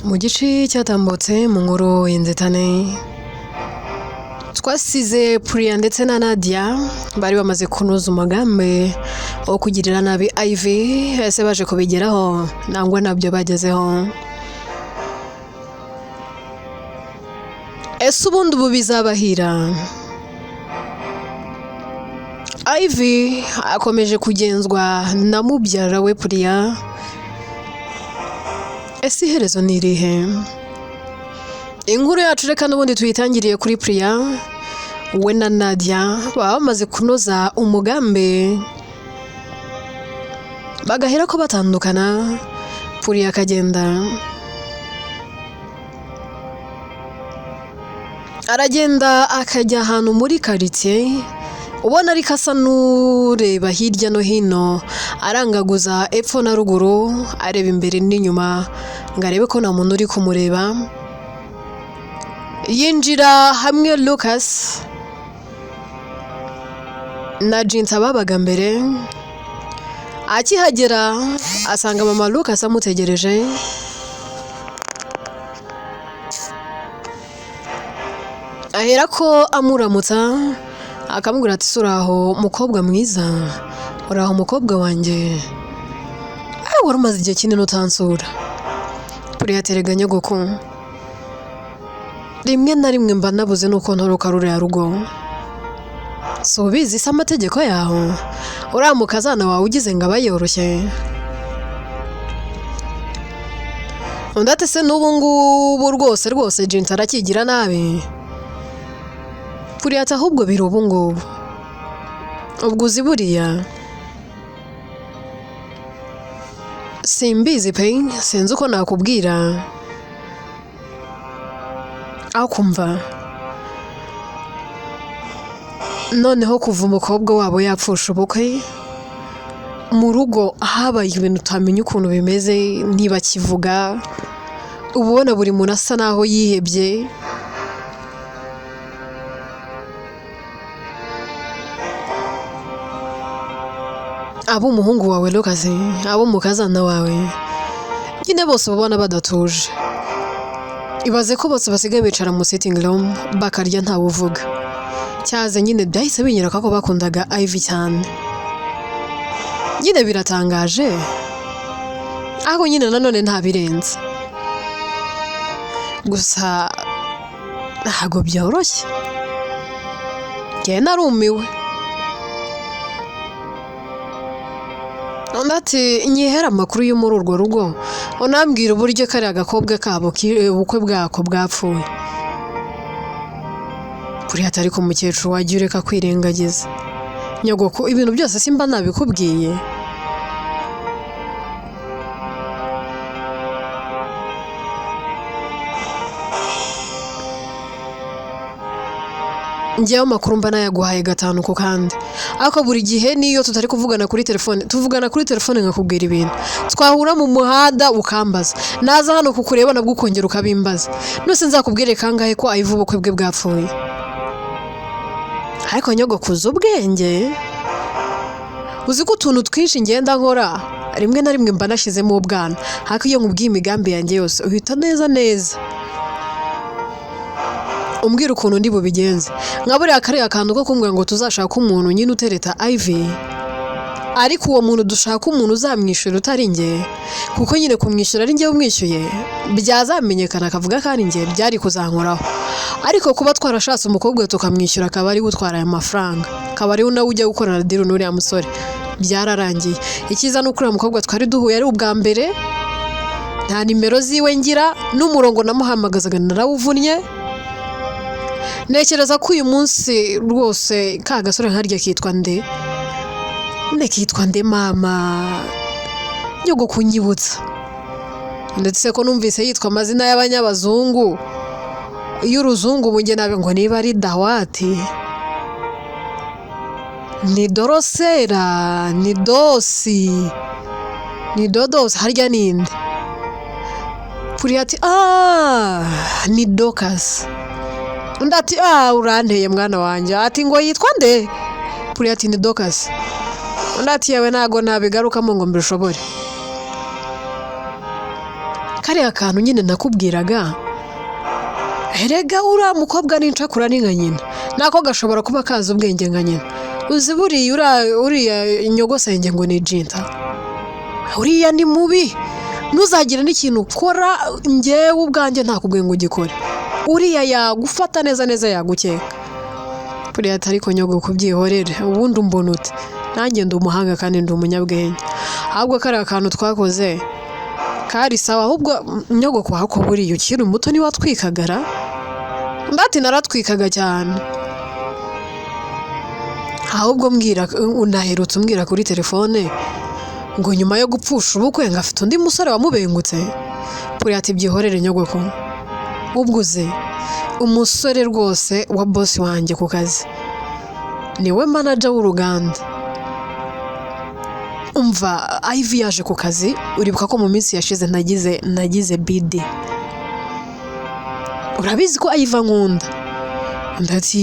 Mu gice cyatambutse mu nkuru y'inzitane twasize Priya ndetse na Nadia bari bamaze kunoza umugambi wo kugirira nabi Ivy. Ese baje kubigeraho nangwa nabyo bagezeho? Ese ubundi ubu bizabahira? Ivy akomeje kugenzwa na mubyara we Priya. Ese iherezo ni irihe? Inkuru yacu reka n'ubundi tuyitangiriye kuri Priya. We na Nadia baba bamaze kunoza umugambi bagahera ko batandukana. Priya akagenda aragenda akajya ahantu muri quartier, ubona ariko asa n'ureba hirya no hino, arangaguza epfo na ruguru, areba imbere n'inyuma ngo arebe ko nta muntu uri kumureba. Yinjira hamwe Lucas na Jinta babaga mbere. Akihagera asanga mama Lucas amutegereje. Ahera ko amuramutsa akamubwira ati suraho mukobwa mwiza, uraho mukobwa wanjye, wari umaze igihe kinini utansura. Priya aterega nyogoko, rimwe na rimwe mba nabuze nuko ntoroka ruriya rugo. So ubizi se amategeko yaho? Uriya mukazana wawe ugize ngo aba yoroshye? Undi ati se n'ubu ngubu rwose Jinta arakigira nabi? Priya ati ahubwo biri ubu ngubu. Ubwo uzi buriya? Simbizi pe, sinzi uko nakubwira. Aho kumva noneho kuva umukobwa wabo yapfusha ubukwe, mu rugo habaye ibintu utamenya ukuntu bimeze, ntibakivuga, ubona buri muntu asa naho yihebye. Ab'umuhungu wawe Lucas, abo mukazana wawe, nyine bose ubona badatuje. Ibaze ko bose basigaye bicara mu sitting room bakarya ntawe uvuga. Cyaze nyine byahise binyereka ko bakundaga Ivy cyane. Nyine biratangaje, aho nyine nanone nta birenze. Gusa ntago byoroshye. Njye narumiwe. Undi ati nyihera amakuru yo muri urwo rugo, unambwira uburyo kariya gakobwa kabo ubukwe bwako bwapfuye. Priya atari ku mukecuru wajya ureka kwirengagiza. Nyogoko ibintu byose simba nabikubwiye. Njyewe amakuru mba nayaguhaye gatanu ku kandi. Ariko buri gihe niyo tutari kuvugana kuri telefone, tuvugana kuri telefone nkakubwira ibintu. Twahura mu muhanda ukambaza, naza hano kukureba nabwo ukongera ukabimbaza. Nose nzakubwire kangahe ko Ivy ubukwe bwe bwapfuye? Ariko nyogoko uzi ubwenge. Uzi ko utuntu twinshi ngenda nkora rimwe na rimwe mba nashyizemo ubwana, ariko iyo nkubwiye imigambi yanjye yose uhita neza umbwira ukuntu ndi bubigenze. Nka buriya kariya kantu ko kumbwira ngo tuzashaka umuntu nyine utereta Ivy, ariko uwo muntu dushaka umuntu uzamwishyura utari njye, kuko nyine kumwishyura ari njye umwishyuye byazamenyekana akavuga ko ari njye, byari kuzankoraho. Ariko kuba twarashatse umukobwa tukamwishyura akaba ari gutwara aya mafaranga, akaba ari nawe ujya gukorana deal n'uriya musore, byararangiye. Ikiza nuko uriya mukobwa twari duhuye ari ubwa mbere, nta nimero ziwe ngira, n'umurongo namuhamagazaga narawuvunnye. Nekereza ko uyu munsi rwose ka gasore nkarya kitwa nde? Kitwa nde mama? Nyogo kunyibutsa. Ndetse ko numvise yitwa amazina y'abanyabazungu. Y'uruzungu bunge nabe ngo niba ari Dawati, ni Dorosera, ni Dosi, ni Dodos, harya ninde? Priya ati ni Docas. Undi ati uranteye mwana wanjye, ati ngo yitwa nde? Priya ati ni Docas. Undi ati yewe ntago nabigarukamo ngo mbishobore. kariya kantu nyine nakubwiraga erega uriya mukobwa n'incakura ni nka nyina nako gashobora kuba kazi ubwenge nka nyina uzi uriya nyogosenge ngo ni jinta uriya ni mubi ntuzagire n'ikintu ukora njyewe ubwanjye ntakubwiye ngo ugikore uriya yagufata neza neza yagukeka buriya atari ko nyogo kubyihorere ubundi umbona ute nanjye ndi umuhanga kandi ndi umunyabwenge ahubwo kariya kantu twakoze kari sawa ahubwo nyogo kwako buriya ukiri muto niwatwikagara ndati naratwikaga cyane ahubwo mbwira unaherutse umbwira kuri telefone ngo nyuma yo gupfusha ubukwe ngafite undi musore wamubengutse buriya ati byihorere nyogoko ubwuze umusore rwose wa boss wanjye ku kazi niwe manager w'uruganda umva Ivy yaje ku kazi uribuka ko mu minsi yashize nagize bid urabizi ko Ivy nkunda ndati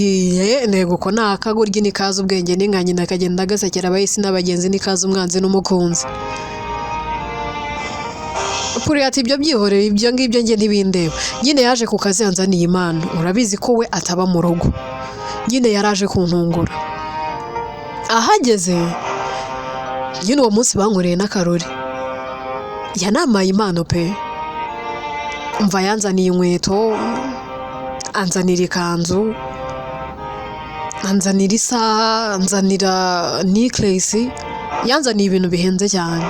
nego ko nakagurya ni kaza ubwenge n'inganye nakagenda gasekera abayisi n'abagenzi ni kaza umwanzi n'umukunzi kuri ati ibyo byihoreye ibyo ngibyo nge ntibindeba nyine yaje ku kazi yanzaniye impano urabizi ko we ataba mu rugo nyine yaraje kuntungura ahageze nyine uwo munsi bankoreye n'akarori yanamaye impano pe umva yanzaniye inkweto anzanira ikanzu anzanira isaha anzanira necklace yanzaniye ibintu bihenze cyane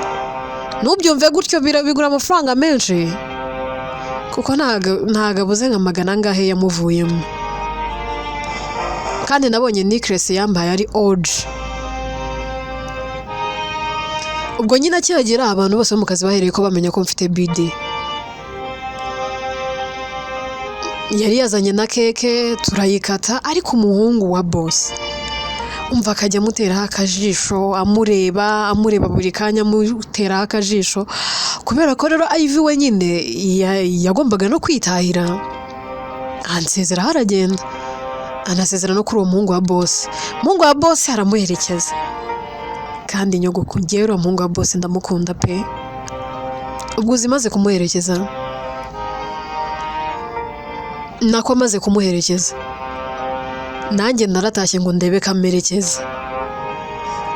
nubyumve gutyo bigura amafaranga menshi kuko ntago abuze nka magana angahe yamuvuyemo kandi nabonye necklace yambaye ari orange ubwo nyine akihagera abantu bose mu kazi bahereye ko bamenya ko mfite bid yari yazanye na keke turayikata ariko umuhungu wa boss umva akajya amuteraho akajisho amureba buri kanya amuteraho akajisho kubera ko rero Ivy we nyine yagombaga no kwitahira ansezeraho aragenda anasezera no kuri uwo muhungu wa boss aramuherekeza kandi nyogoko njyewe umuhungu wa boss ndamukunda pe ubwo uzimaze kumuherekeza nako amaze kumuherekeza nanjye naratashye ngo ndebe kamerekeza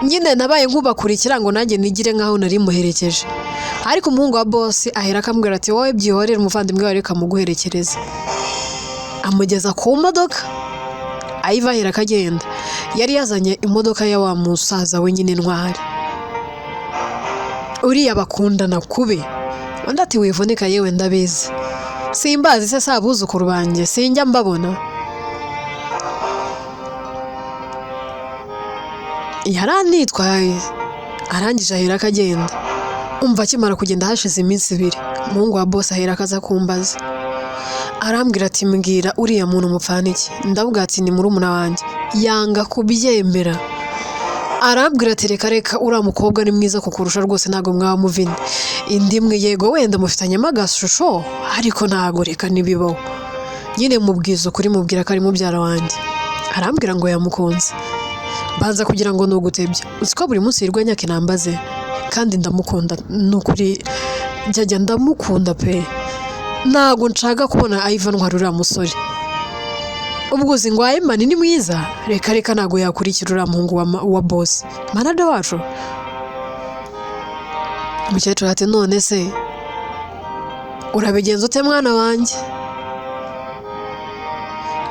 nyine nabaye nkubakurikira ngo nanjye nigire nkaho nari muherekeje ariko umuhungu wa boss ahera akambwira ati wowe byihorere umuvandimwe wawe reka muguherekereze amugeza ku modoka Ivy ahera akagenda yari yazanye imodoka ya wa musaza we nyine ntwari uriya bakundana kube undi ati wivunika yewe ndabizi simbazi se sabuzukuru banjye sinjya mbabona yaranitwaye arangije ahera akagenda umva akimara kugenda hashize iminsi 2 umuhungu wa boss ahera akaza kumbaza arambwira ati mbwira uriya muntu mupfana iki ndavuga ati ni murumuna wanjye yanga kubyemera arambwira ati reka uriya mukobwa ni mwiza kukurusha rwose ntago mwamuvine indimwe yego wenda mufitanye amagashusho ariko ntago reka nibibaho nyine mubwiza ukuri mubwira ko ari mubyara wanjye arambwira ngo yamukunze banza kugira ngo nugutebye uziko buri munsi yirwa nyaka inambaze kandi ndamukunda nukuri njya ndamukunda pe ntago nshaka kubona Ivy ntwarura musore ubwo uzi ngo Ayimani ni mwiza reka ntago yakurikira uriya muhungu wa boss manager wacu umukecuru ati none se urabigenza ute mwana wanjye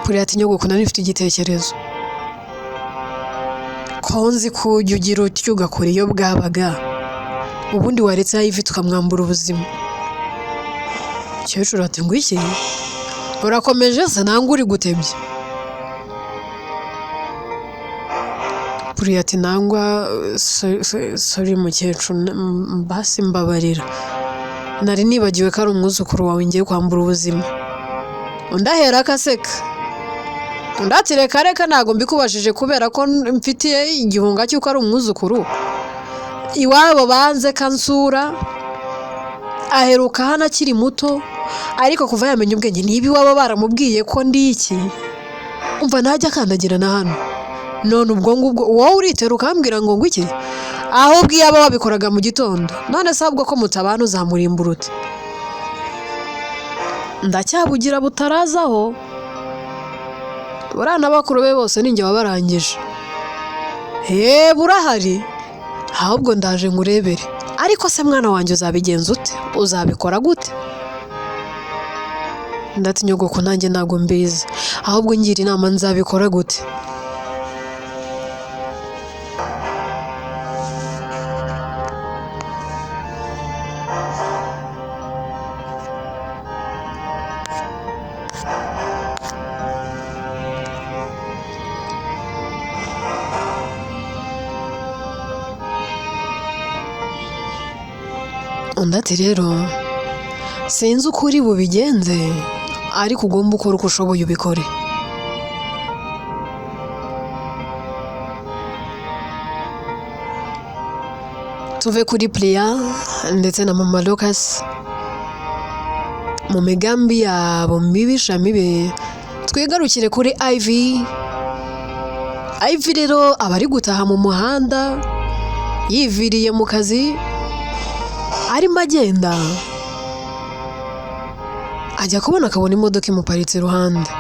kuri ati nyogoko nari mfite igitekerezo konzi kujya ugira utyo ugakora iyo bwabaga ubundi waretse Ivy tukamwambura ubuzima umukecuru ati ngo iki urakomeje se nangwa uri gutebye kuri ati nangwa sorry mukecuru basi mbabarira nari nibagiwe ko ari umwuzukuru wawe ngiye kwambura ubuzima undahera akaseka undati reka ntago mbikubashije kubera ko mfitiye igihunga cy'uko ari umwuzukuru iwabo banze kansura aheruka hano akiri muto ariko kuva yamenye ubwenge niba iwabo baramubwiye ko ndi iki umva ntajya akandagira na hano none ubwo ngubwo wowe uritera ukambwira ngo iki ahubwo iyo aba wabikoraga mu gitondo none se ahubwo ko mutabana uzamurimbura uti ndacyabugira butarazaho, buriya n'abakuru be bose ninjye wabarangije. Burahari, ahubwo ndaje ngurebere. Ariko se mwana wanjye uzabigenza ute? Uzabikora gute? Ndati nyogoko nanjye ntabwo mbizi, ahubwo ngira inama nzabikora gute. Undi ati rero sinzi uko uri bubigenze, ariko ugomba ukora uko ushoboye ubikore. Tuve kuri Priya ndetse na mama Lucas mu migambi yabo mibisha mibi, twigarukire kuri Ivy. Ivy rero aba ari gutaha mu muhanda yiviriye mu kazi, arimo agenda ajya kubona akabona imodoka imuparitse iruhande,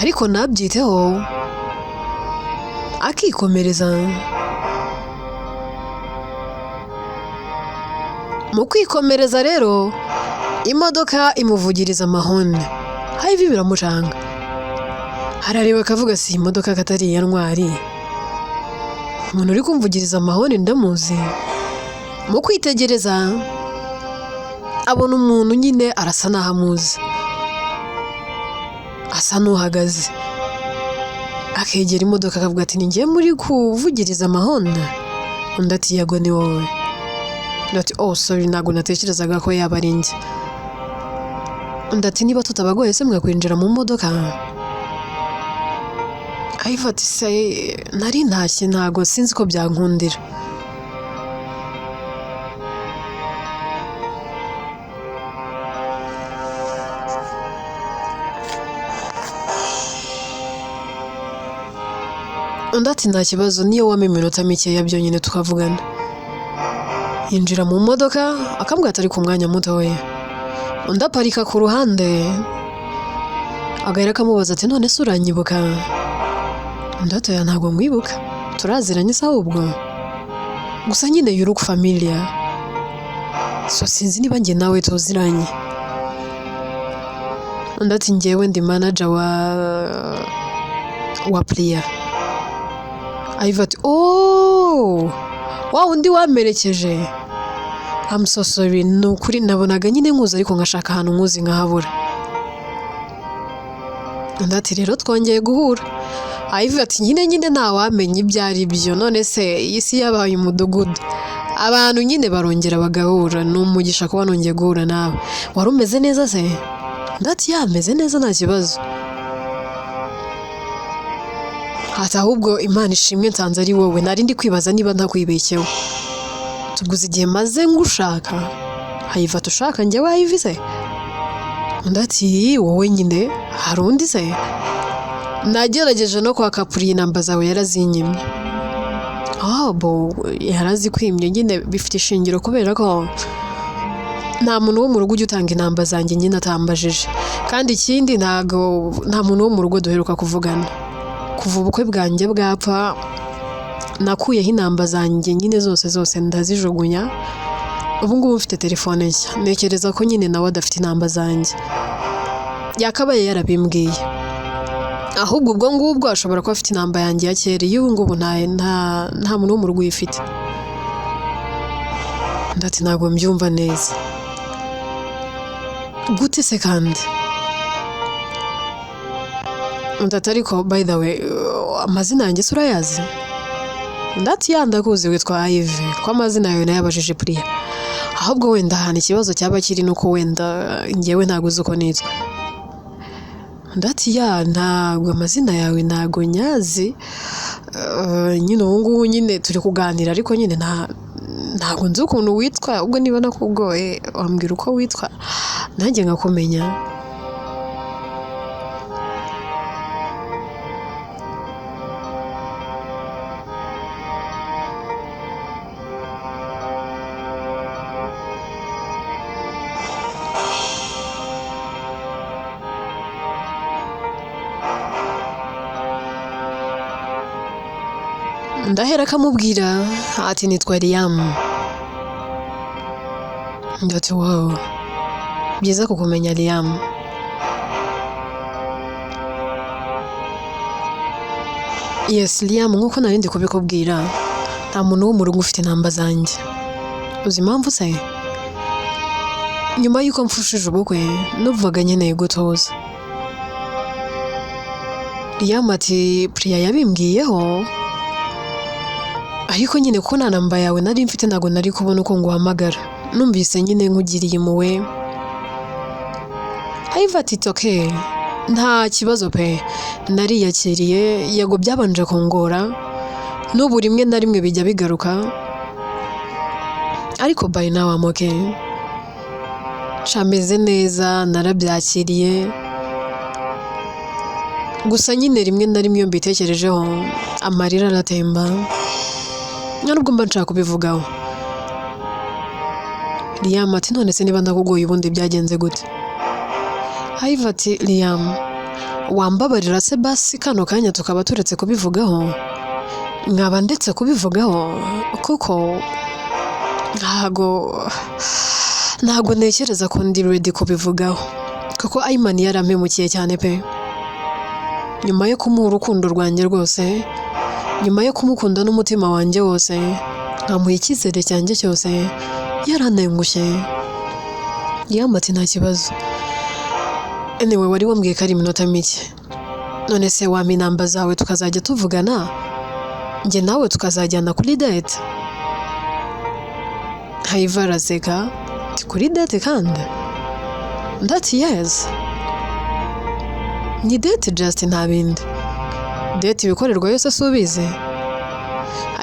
ariko nabyiteho akikomereza. Mu kwikomereza rero imodoka imuvugiriza amahoni. Ivy biramucanga, arareba akavuga si imodoka katari iya Ntwari, umuntu uri kumvugiriza amahoni ndamuzi. Mu kwitegereza abona umuntu nyine arasa naho amuzi, asa n'uhagaze, akegera imodoka akavuga ati ni njye muri kuvugiriza amahoni? Undi ati yego ni wowe. Undi ati oh sorry, ntabwo natekerezaga ko yaba ari njye. Undi ati niba tutabagoye se mwakwinjira mu modoka? Ivy ati se nari ntashye, ntabwo sinzi ko byankundira. Undi ati nta kibazo, niyo wampa iminota mikeya byonyine tukavugana. Yinjira mu modoka akambwira atari ku mwanya mutoya. Undi aparika ku ruhande agahera akamubaza ati none se uranyibuka? Undi ati oya ntabwo mwibuka, turaziranye se ahubwo, gusa nyine you look familiar, so sinzi niba njye nawe tuziranye. Undi ati njyewe ndi manager wa Priya. Ivy ati oh wa undi wamerekeje, I'm so sorry, ni ukuri nabonaga nyine nkuzi ariko nkashaka ahantu nkuzi nkahabura. Undi ati rero twongeye guhura. Ivy ati nyine ntawamenya ibyo ari byo, none se iyi si yabaye umudugudu, abantu nyine barongera bagahura, ni umugisha kuba nongeye guhura nawe. Wari umeze neza se? Undi ati yameze neza nta kibazo. Ati ahubwo Imana ishimwe nsanze ari wowe, nari ndi kwibaza niba ntakwibeshyeho, tuguze igihe maze ngushaka. Ivy ati ushaka njyewe Ivy se? Undi ati wowe nyine, hari undi se? Nagerageje no kwaka Priya namba zawe yarazinyimye. Bo yarazikwimye nyine, bifite ishingiro kubera ko nta muntu wo mu rugo ujya utanga inamba zanjye nyine atambajije, kandi ikindi nta muntu wo mu rugo duheruka kuvugana. Kuva ubukwe bwanjye bwapfa nakuyeho inamba zanjye nyine zose ndazijugunya. Ubu ngubu mfite telefone nshya, ntekereza ko nyine nawe adafite inamba zanjye, yakabaye yarabimbwiye. Ahubwo ubwo ngubwo ashobora kuba afite inamba yanjye ya kera, iyo ubu ngubu nta muntu wo mu rugo uyifite. Ndati ntabwo mbyumva neza. Gute se kandi? Ndati ariko by the way amazina yanjye se urayazi? Ndati yandakuzi witwa Ivy, ko amazina yawe nayabajije Priya. Ahubwo wenda ahantu ikibazo cyaba kiri nuko wenda njyewe ntabwo uzi uko nitwa. Ndati ntabwo amazina yawe ntabwo nyazi, nyine ubu ngubu nyine turi kuganira ariko nyine ntabwo nzi ukuntu witwa, ubwo niba nakugoye wambwira uko witwa nanjye nkakumenya. ndahera akamubwira ati nitwa Liam. Ndati wow, byiza kukumenya Liam. Yes Liam, nkuko narindi kubikubwira, nta muntu wo mu rugo ufite namba zanjye. Uzi impamvu se? Nyuma yuko mfushije ubukwe numvaga nkeneye gutoza. Liam ati Priya yabimbwiyeho, ariko nyine ko nta namba yawe nari mfite ntago nari kubona uko nguhamagara. Numvise nyine nkugiriye impuhwe. Iva ati okay, nta kibazo pe, nariyakiriye. Yego byabanje kungora, n'ubu rimwe na rimwe bijya bigaruka, ariko by now I'm okay. Shameze neza, narabyakiriye. Gusa nyine rimwe na rimwe iyo mbitekerejeho amarira aratemba, nubwo mba nshaka kubivugaho. Liam ati none se niba ndakugoye ubundi byagenze gute? Iva ati Liam, wambabarira se basi kano kanya tukaba turetse kubivugaho? Nkaba ndetse kubivugaho kuko ntago ntekereza ko ndi ready kubivugaho, kuko Ayman yarampemukiye cyane pe. Nyuma yo kumuha urukundo rwanjye rwose, nyuma yo kumukunda n'umutima wanjye wose, nkamuha icyizere cyanjye cyose, yarantengushye. Liam ati nta kibazo. Anyway, wari wambwiye ko ari iminota mike. None se wampa inamba zawe tukazajya tuvugana, njye nawe tukazajyana kuri date? Iva araseka ati kuri date kandi? Ndati yes. Ni date just nta bindi. Date ibikorerwa yose si ubizi?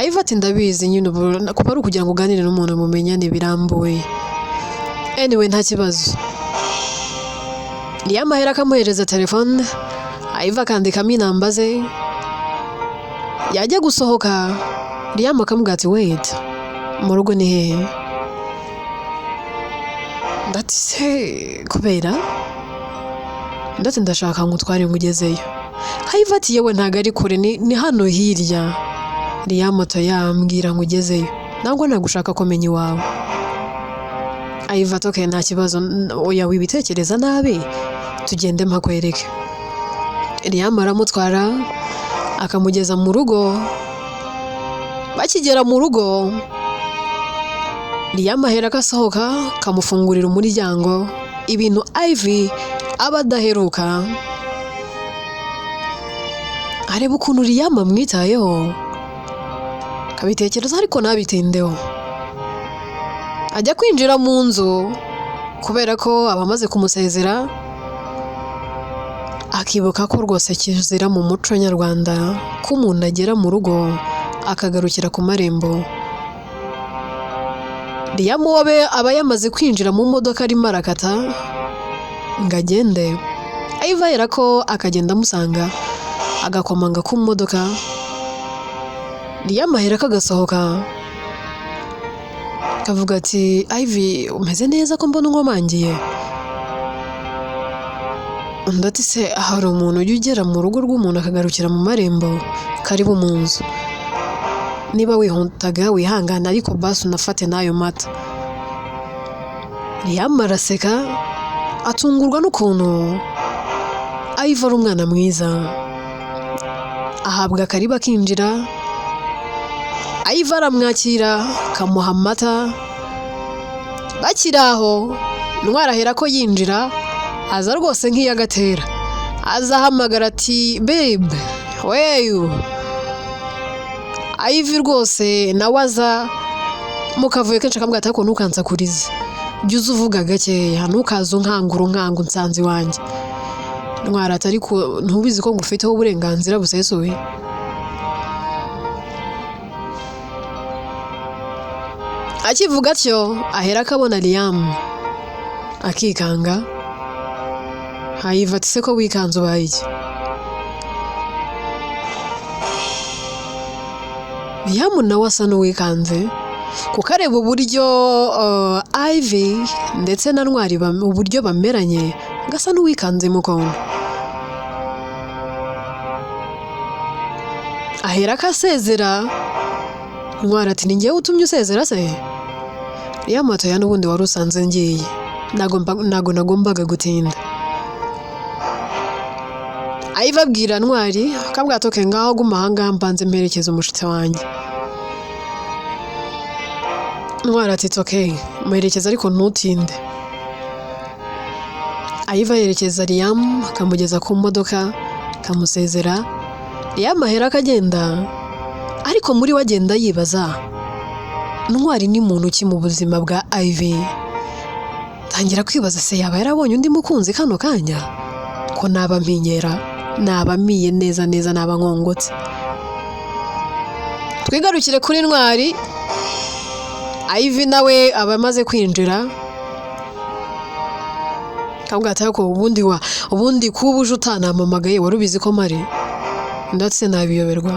Iva ati ndabizi nyine, kuba ari ukugira ngo uganire n'umuntu mumenyane birambuye. Anyway, nta kibazo. Liam ahera akamuhereza telefone, Iva akandikamo inamba ze. Yajya gusohoka, Liam akamubwira ati wait, mu rugo ni hehe? Ndati se kubera? Ndati ndashaka ngutware ngugezeyo. Iva ati yewe ntago ari kure, ni hano hirya. Liam ati yambwira ngugezeyo, ntabwo nagushaka kumenya iwawe. Iva ati okay nta kibazo, oya wibitekereza nabi, tugende mpakwereke. Liam aramutwara akamugeza mu rugo. Bakigera mu rugo, Liam ahera akasohoka kamufungurira umuryango, ibintu Ivy aba adaheruka. Areba ukuntu Liam amwitayeho, kabitekereza ariko nabitindeho. Ajya kwinjira mu nzu kubera ko abamaze kumusezera, akibuka ko rwose kizira mu muco nyarwanda ko umuntu agera mu rugo akagarukira ku marembo. Liam wabe aba yamaze kwinjira mu modoka arimo arakata ngo agende. Iva yera ko akagenda amusanga agakomanga ku modoka. Liam ahera kagasohoka kavuga ati Ivy umeze neza ko mbona unkomangiye? Ndati se hari umuntu ujya ugera mu rugo rw'umuntu akagarukira mu marembo? Karibu mu nzu, niba wihutaga wihangana ariko basi unafate n'ayo mata. Liam araseka atungurwa n'ukuntu Ivy ari umwana mwiza. Ahabwa karibu akinjira, Ivy aramwakira kamuha amata. Bakiri aho Ntwari ahera ko yinjira, aza rwose nk'iyagatera, aza ahamagara ati babe weyu. Ivy rwose nawe aza mukavuye kenshi akambwira ati ariko ntukansakurize, jya uza uvuga gakeya, ntukaze unkangura nsanze iwanjye. Ntwari ati ariko ntubizi ko ngufiteho uburenganzira busesuye? Akivuga atyo ahera akabona Liam akikanga. Ivy ati se ko wikanze ubaye iki? Liam nawe asa n'uwikanze kuko areba uburyo Ivy ndetse na Ntwari uburyo bameranye, gasa n'uwikanze mu kono. Ahera akasezera Ntwari ati ni njyewe utumye usezera se? Ya moto ya n'ubundi wari usanze ngiye, ntago nagombaga gutinda. Iva abwira Ntwari akabwira atoke ngaho guma ahangaha mbanze mperekeza umushitsi wanjye. Ntwari ati it's okay, muherekeza ariko ntutinde. Iva yerekeza Liam akamugeza ku modoka kamusezera. Liam ahera akagenda, ariko muri we agenda yibaza Ntwari ni muntu ki mu buzima bwa Ivy. Tangira kwibaza se yaba yarabonye undi mukunzi kano kanya ko naba mpinyera, naba miye neza naba nkongotse. Twigarukire kuri Ntwari. Ivy nawe aba amaze kwinjira kabwa atako ubundi kubuje utanamamagaye warubizi ko mari ndatse nabiyoberwa.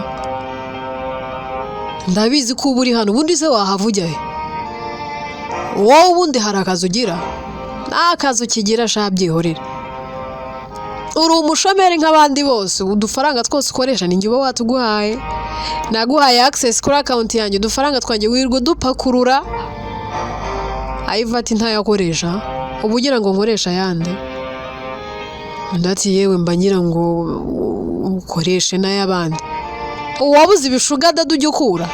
Ndabizi ko uri hano ubundi se wahavujya he? Wowe ubundi hari akazi ugira? Nta kazi ukigira sha byihorera. Uri umushomeri nk'abandi bose, udufaranga twose ukoresha ni njye uba watuguhaye. Naguhaye access kuri account yanjye, udufaranga twanjye wirwa dupakurura. Iva ati ntayakoresha, ubu ugira ngo nkoresha yande. Ndati yewe mba ngira ngo ukoreshe n'ayabandi. Wabuze ibishuga dadu ujya ukura.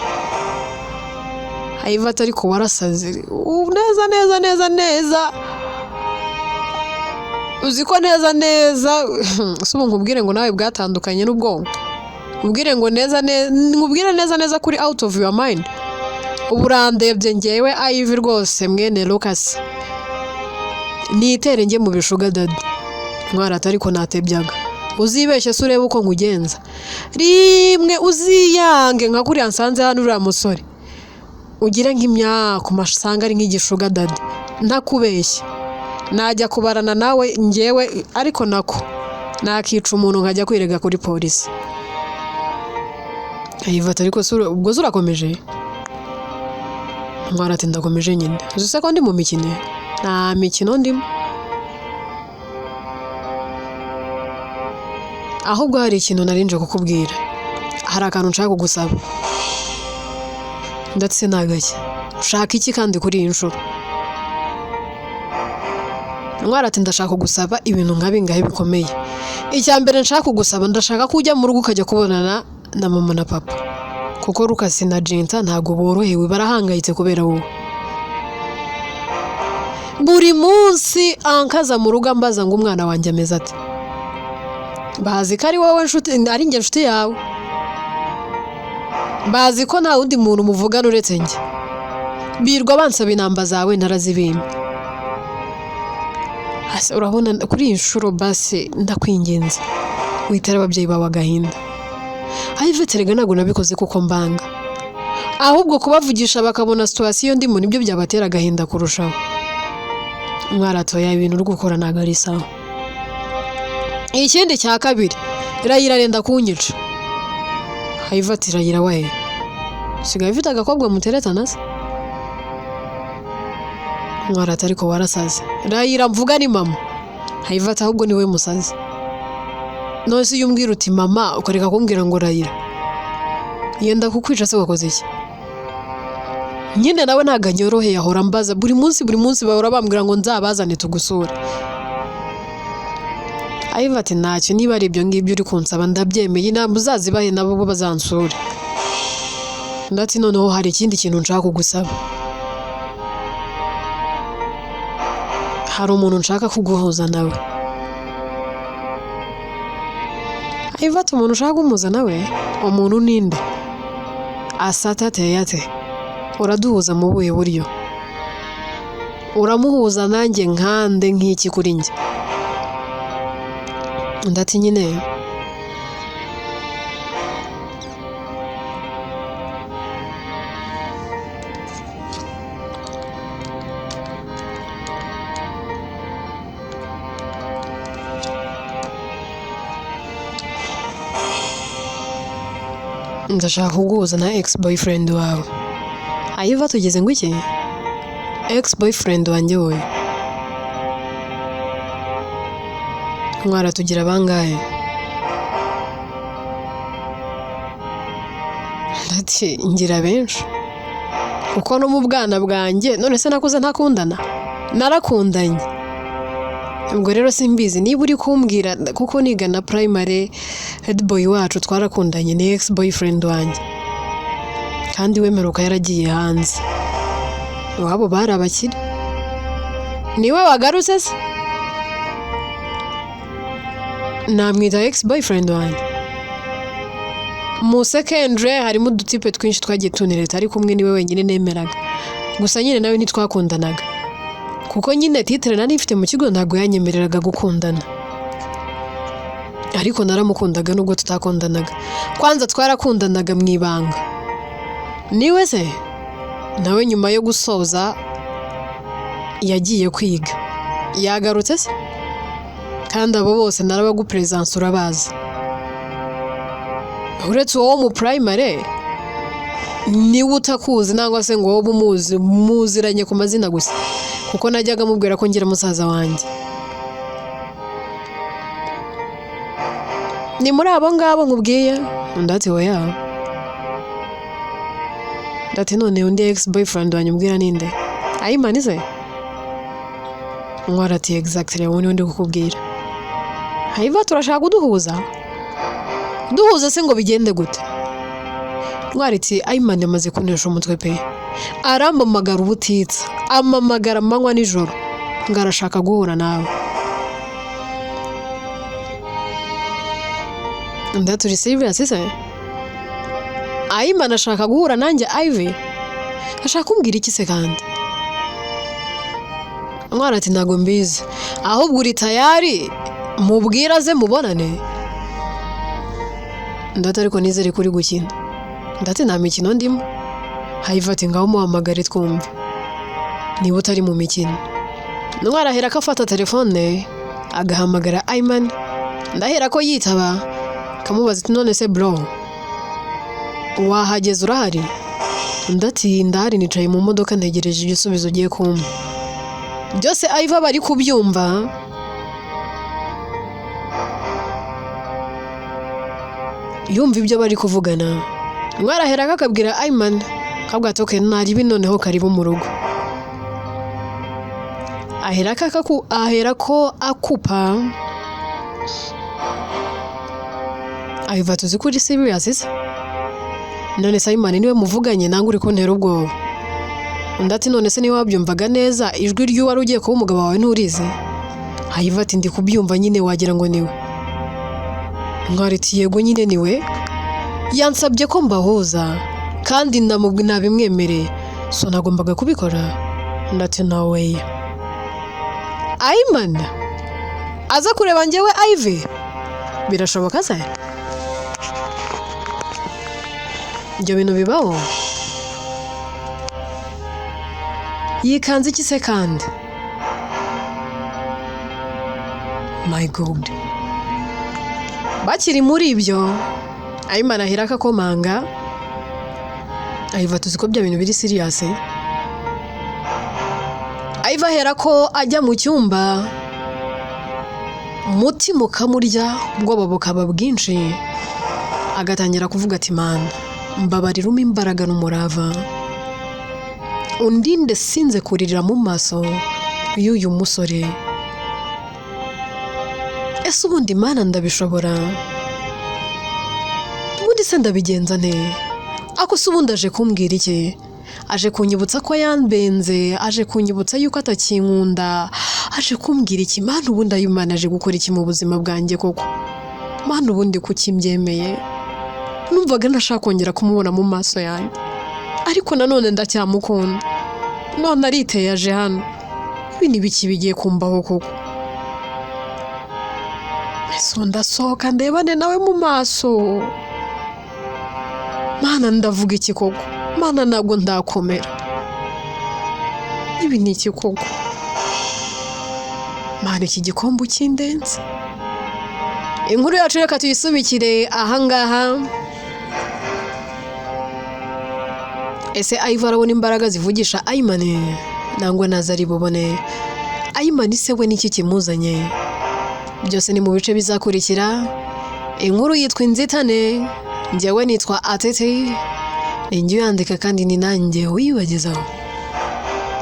Iva ati ariko warasaze. Neza. Uzi ko neza subu nkubwire ngo nawe bwatandukanye n'ubwonko. Ubwire ngo nkubwire neza kuri out of your mind. Uburandebye ngewe Ivy rwose mwene Lucas. Nitere nge mu bishuga dadu. Ntwari ati ariko natebyaga. Uzibeshye se urebe uko nkugenza. Rimwe uziyange nka kuri ansanze hano uriya musore. Ugire nk'imyaka umasanga ari nk'igishuga dadu. Ntakubeshye. Najya kubarana nawe ngewe ariko nako nakica umuntu nkajya kwirega kuri polisi. Iva ati ariko ubwo zurakomeje? Ntwari ati ndakomeje nyine. Uzi se ko ndi mu mikino? Nta mikino ndimo. Ahubwo hari ikintu narinje kukubwira. Hari akantu nshaka kugusaba. Ndatse nagashye. Ushaka iki kandi kuri iyi nshuro? Ntwari ati ndashaka kugusaba ibintu nk'abingahe bikomeye. Icya mbere nshaka kugusaba, ndashaka ko ujya mu rugo ukajya kubonana na mama na papa. Kuko Lucas na Jinta ntago borohewe, barahangayitse kubera wowe. Buri munsi ankaza mu rugo ambaza ngo umwana wanjye ameze ati. Bazi ko ari wowe nshuti, ari njye nshuti yawe. Bazi ko nta wundi muntu muvugana uretse njye. Birwa bansaba inamba zawe narazibimye. Ase urabona kuri iyi nshuro basi ndakwingenza. Witera ababyeyi bawe agahinda. Iva terega ntago nabikoze kuko mbanga. Ahubwo kubavugisha bakabona situation ndimo nibyo byabatera agahinda kurushaho. Mwaratoya ibintu uri gukora ntago ari sawa. Ikindi cya kabiri, Rayira arenda kunyica. Iva ati Rayira we. Sigaye ufite agakobwa muteretana se? Mwarata ariko warasaze. Rayira mvuga ni mama. Iva ati ahubwo ni we musazi. Nose iyo umbwira uti mama ukareka kumbwira ngo Rayira. Yenda kukwica se wakoze iki? Nyine nawe ntago anyoroheye ahora mbaza buri munsi bahora bambwira ngo nzabazane tugusura. Iva ati ntacyo niba ari ibyo ngibyo uri kunsaba ndabyemeye, inama uzazibahe nabo bo bazansura. Ndati noneho hari ikindi kintu nshaka kugusaba. Hari umuntu nshaka kuguhuza nawe. Iva ati umuntu ushaka kumuhuza nawe? Umuntu ninde? Asata teyate. Uraduhuza mu buhe buryo? Uramuhuza nanjye nkande nk'iki kuri njye? Ndati nyine ndashaka kuguhuza na ex-boyfriend wawe. Iva tugeze ngo iki? Ex-boyfriend wanjye wowe. Mwara tugira bangahe? Ndati ngira benshi. kuko no mu bwana bwanjye none se nakuze ntakundana narakundanye ubwo rero simbizi niba uri kumbwira kuko niga na primary head boy wacu twarakundanye ni ex boyfriend wanjye kandi wemeruka yaragiye hanze wabo bari abakire niwe wagarutse se namwita ex boyfriend wanjye mu secondary harimo udutipe twinshi twagiye tunireta ariko umwe niwe wenyine nemeraga gusa nyine nawe ntitwakundanaga kuko nyine titre nari mfite mu kigo ntago yanyemereraga gukundana ariko naramukundaga nubwo tutakundanaga kwanza twarakundanaga mu ibanga niwe se nawe nyuma yo gusoza yagiye kwiga yagarutse se kandi abo bose narabagupresence urabazi uretse uwo mu primary niwe utakuzi nangwa se ngo wowe muziranye ku mazina gusa kuko najyaga mubwira ko ngira musaza wanjye ni muri abo ngabo nkubwiye ndati oya ndati none undi ex boyfriend wanjye mbwira ninde Ayimani se ngwarati exactly wowe ndi kukubwira Haiva turashaka kuduhuza se ngo bigende gute ngwariti Ayimani amaze kunesha umutwe pe arampamagara ubutitsa amamagara amanywa nijoro ngarashaka guhura nawe ndaturi serious se Ayimani ashaka guhura nanjye Ivy ashaka kumbwira iki se kandi ngwarati ntago mbizi ahubwo uri tayari mubwira ze mubonane ndati ariko nizere kuri gukina ndati nta mikino ndimo hayivati ngaho muhamagare twumve niba utari mu mikino nwarahera ko afata telefone agahamagara Ayimani ndahera ko yitaba kamubaza ati none se bro wahageze urahari ndati ndahari nicaye mu modoka ntegereje igisubizo ugiye kumpa byose Ayva bari kubyumva yumva ibyo bari kuvugana mwarahera akabwira Ayimani kabwa atoke nari binoneho karibu mu rugo ahera ko akupa Ayva tuzi kuri serious se none se Ayimani niwe muvuganye nangu uri kontera ubwo ndati none se niwe wabyumvaga neza ijwi ry'uwo wari ugiye kuba umugabo wawe nturize Ayva ati ndi kubyumva nyine wagira ngo niwe ngwariti yego nyine niwe yansabye ko mbahuza kandi nabimwemereye so nagombaga kubikora ndati no way Ayimani aza kureba njyewe Ivy birashoboka se ibyo bintu bibaho yikanze iki se kandi my god bakiri muri ibyo Ayimani ahera akakomanga Ayva tuzi ko bya bintu biri serious Ayva ahera ko ajya mu cyumba umutima ukamurya ubwoba bukaba bwinshi agatangira kuvuga ati mana mbabarira imbaraga n'umurava undinde sinze kuririra mu maso y'uyu musore ese ubundi mana ndabishobora ubundi se ndabigenza nte ako se ubundi aje kumbwira iki aje kunyibutsa ko yambenze aje kunyibutsa yuko atakinkunda aje kumbwira iki mana ubundi Ayimani aje gukora iki mu buzima bwanjye koko mana ubundi kucyimbyemeye numvaga ntashaka kongera kumubona mu maso yanjye ariko nanone ndacyamukunda none ariteye aje hano ibi ni biki bigiye kumbaho koko ese ndasohoka ndebane nawe mu maso mana ndavuga iki koko mana ntabwo ndakomera ibi ni iki koko mana iki gikombe cy'indenzi inkuru yacu reka tuyisubikire ahangaha ese Ayva arabona imbaraga zivugisha Ayimani nangwa nazari bubone Ayimani se we niki kimuzanye byose ni mu bice bizakurikira inkuru yitwa inzitane njyewe nitwa Atete njye uyandika kandi ni nanjye wibagezaho.